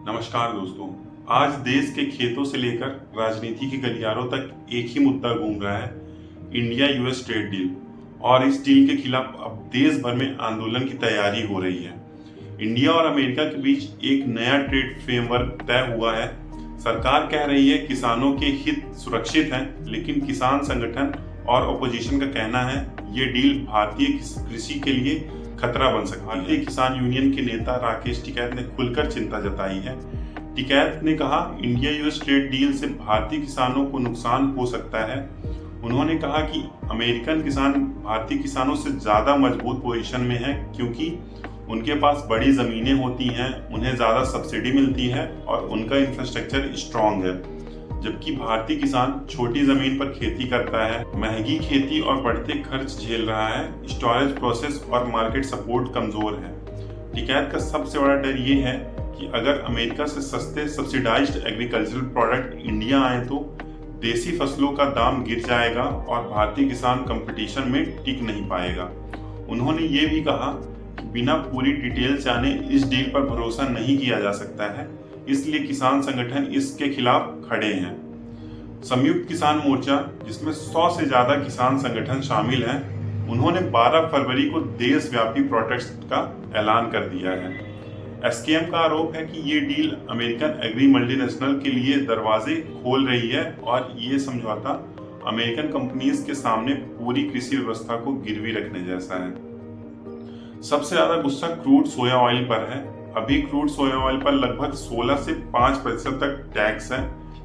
नमस्कार दोस्तों। आज देश के खेतों से लेकर राजनीति के गलियारों तक एक ही मुद्दा घूम रहा है, इंडिया यूएस ट्रेड डील। और इस डील के खिलाफ अब देश भर में आंदोलन की तैयारी हो रही है। इंडिया और अमेरिका के बीच एक नया ट्रेड फ्रेमवर्क तय हुआ है। सरकार कह रही है किसानों के हित सुरक्षित हैं, लेकिन किसान संगठन और ओपोजिशन का कहना है ये डील भारतीय कृषि के लिए खतरा बन सकती है। भारतीय किसान यूनियन के नेता राकेश टिकैत ने खुलकर चिंता जताई है। टिकैत ने कहा, इंडिया यूएस ट्रेड डील से भारतीय किसानों को नुकसान हो सकता है। उन्होंने कहा कि अमेरिकन किसान भारतीय किसानों से ज्यादा मजबूत पोजीशन में है, क्योंकि उनके पास बड़ी जमीनें होती हैं, उन्हें ज्यादा सब्सिडी मिलती है और उनका इंफ्रास्ट्रक्चर स्ट्रांग है, जबकि भारतीय किसान छोटी जमीन पर खेती करता है, महंगी खेती और बढ़ते खर्च झेल रहा है, स्टोरेज प्रोसेस और मार्केट सपोर्ट कमजोर है। टिकैत का सबसे बड़ा डर ये है कि अगर अमेरिका से सस्ते सब्सिडाइज्ड एग्रीकल्चरल प्रोडक्ट इंडिया आए तो देसी फसलों का दाम गिर जाएगा और भारतीय किसान कंपटीशन में टिक नहीं पाएगा। उन्होंने ये भी कहा कि बिना पूरी डिटेल जाने इस डील पर भरोसा नहीं किया जा सकता है, इसलिए किसान संगठन इसके खिलाफ खड़े हैं। संयुक्त किसान मोर्चा, जिसमें 100 से ज्यादा किसान संगठन शामिल हैं, उन्होंने 12 फरवरी को देशव्यापी प्रोटेस्ट का ऐलान कर दिया है। एसकेएम का आरोप है कि ये डील अमेरिकन एग्री मल्टीनेशनल के लिए दरवाजे खोल रही है और ये समझौता अमेरिकन कंपनीज के सामने पूरी कृषि व्यवस्था को गिरवी रखने जैसा है। सबसे ज्यादा गुस्सा क्रूड सोया ऑयल पर है। अभी क्रूड सोया ऑयल पर लगभग 16 से 5% तक टैक्स है,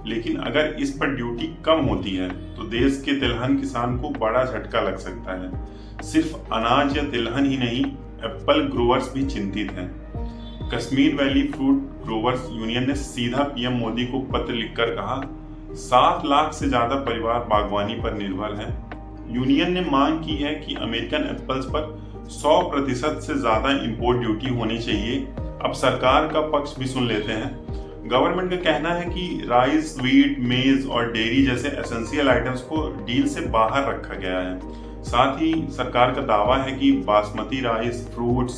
लेकिन अगर इस पर ड्यूटी कम होती है तो देश के तिलहन किसान को बड़ा झटका लग सकता है। सिर्फ अनाज या तिलहन ही नहीं, एप्पल ग्रोवर्स भी चिंतित हैं। Kashmir valley fruit growers union ने सीधा पीएम मोदी को पत्र लिखकर कहा, 7 लाख से ज्यादा परिवार बागवानी पर निर्भर हैं। यूनियन ने मांग की है कि अमेरिकन एप्पल्स पर 100% से ज्यादा इंपोर्ट ड्यूटी होनी चाहिए। अब सरकार का पक्ष भी सुन लेते हैं। गवर्नमेंट का कहना है कि राइस, व्हीट, मेज और डेयरी जैसे एसेंशियल आइटम्स को डील से बाहर रखा गया है। साथ ही सरकार का दावा है कि basmati rice, fruits,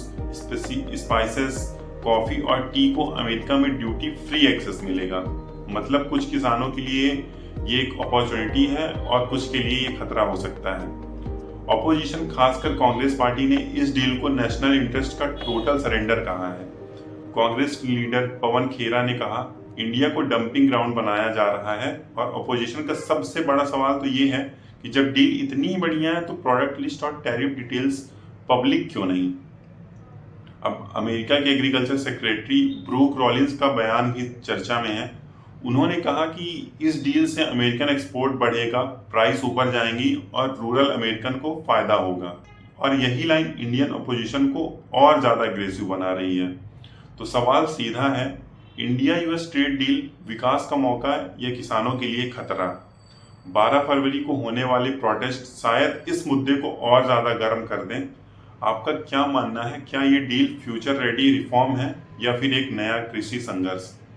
spices, coffee और टी को अमेरिका में ड्यूटी फ्री एक्सेस मिलेगा। मतलब कुछ किसानों के लिए ये एक अपॉर्चुनिटी है और कुछ के लिए ये खतरा हो सकता है। ऑपोजिशन, खासकर कांग्रेस पार्टी ने इस डील को नेशनल इंटरेस्ट का टोटल सरेंडर कहा है। कांग्रेस लीडर पवन खेरा ने कहा, इंडिया को डंपिंग ग्राउंड बनाया जा रहा है। और ऑपोजिशन का सबसे बड़ा सवाल तो ये है कि जब डील इतनी ही बढ़िया है तो प्रोडक्ट लिस्ट और टैरिफ डिटेल्स पब्लिक क्यों नहीं। अब अमेरिका के एग्रीकल्चर सेक्रेटरी ब्रूक रॉलिंस का बयान भी चर्चा में है। उन्होंने कहा कि इस डील से अमेरिकन एक्सपोर्ट बढ़ेगा, प्राइस ऊपर जाएंगी और रूरल अमेरिकन को फायदा होगा। और यही लाइन इंडियन अपोजिशन को और ज्यादा अग्रेसिव बना रही है। तो सवाल सीधा है, इंडिया यूएस ट्रेड डील विकास का मौका या किसानों के लिए खतरा? 12 फरवरी को होने वाले प्रोटेस्ट शायद इस मुद्दे को और ज्यादा गर्म कर दें। आपका क्या मानना है? क्या ये डील फ्यूचर रेडी रिफॉर्म है या फिर एक नया कृषि संघर्ष?